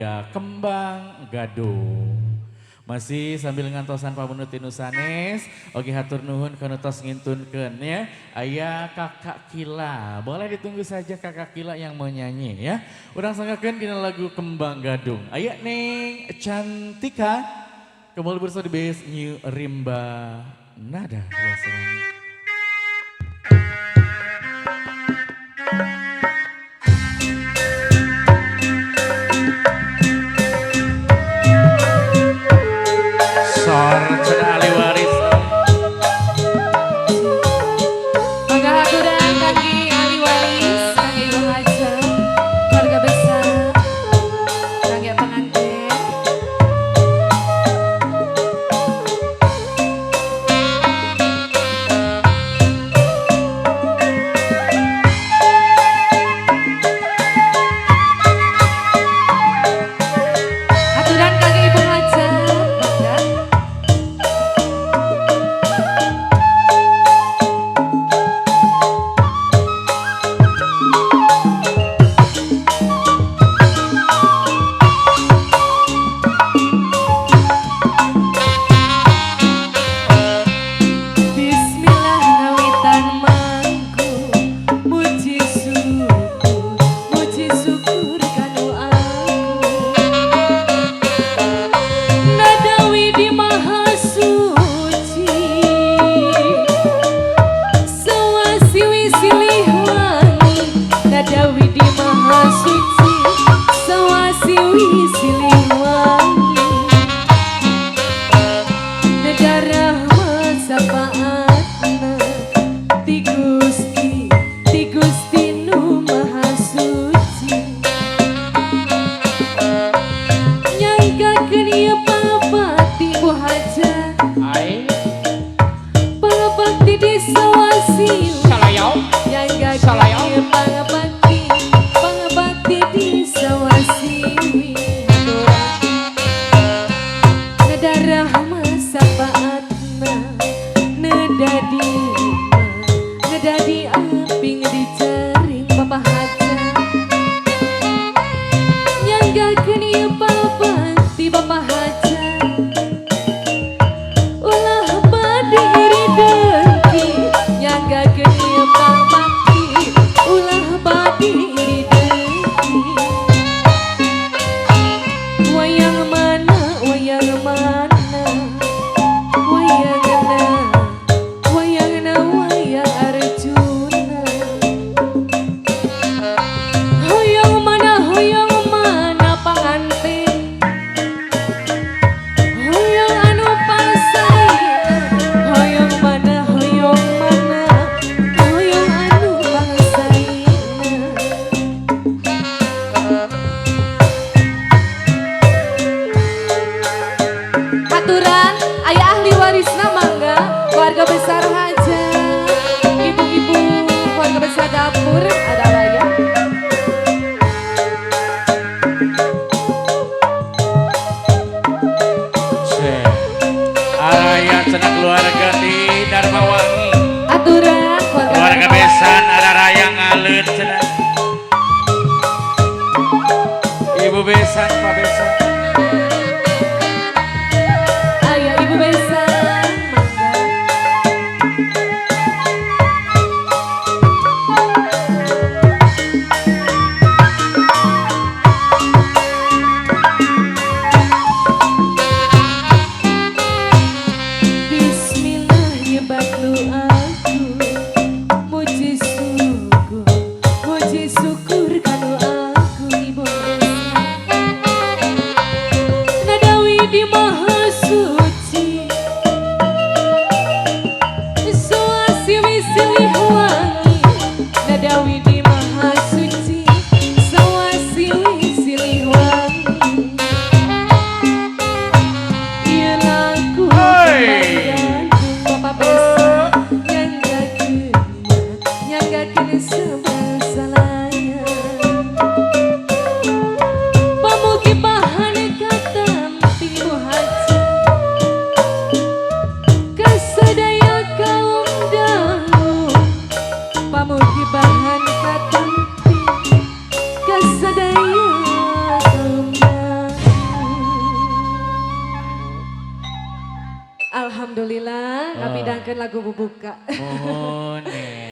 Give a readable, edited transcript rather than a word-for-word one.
Ya, Kembang Gadung. Masih sambil ngantosan pamunut tinu sanes, oke hatur nuhun kanutos ngintunkeun ya. Aya Kakak Kila. Boleh ditunggu saja Kakak Kila yang mau nyanyi ya. Urang sanggakeun dina lagu Kembang Gadung. Aya ning Cantika. Kembali bersama di Base New Rimba Nada Wasana. Sor cenah ahli waris. Mangga haturang kangge ahli waris, kangge ibu hajat, keluarga besar, kangge pengantin. Haturang kangge ibu hajat, mangga. Bismillah ngawitan mangku, muji syukur kanu aku. Nadawi di maha suci, sawasiwi silih wangi. Nadawi di maha suci, sawasiwi silih wangi. Negara sapaatna ti Gusti nu maha suci. Nyangkakeun ieu palebati bu hajat, Ai palebati di sawasiwi. salayau. Nyangkakeun ieu palebati di sawasiwi. Nedarah sapaatna nedadi aping dijaring Bapak Hajat. Nyanggakeun ieu palebati Bapak Hajat, ulah bade iri dengki. Nyanggakeun ieu palebati, ulah bade iri dengki. Wayang mana, wayang mana, wayangna wayang Arjuna. Hoyong mana panganten, hoyong anu pasaina. Hoyong mana, hoyong anu pasaina. Haturan aya ahli warisna mangga, keluarga besar hajat, ibu-ibu keluarga besar dapur ada raya. Araya cenah keluarga di Darmawangi. Aturan Keluarga besan ada raya ngalut cenah. Ibu besan, Pak besan. aya ibu besar mangga. Bismillah nyebat lu aku, muji syukur kanu aku ibu besar. Alhamdulillah, ngabidangkeun lagu bubuka. Mohon nih.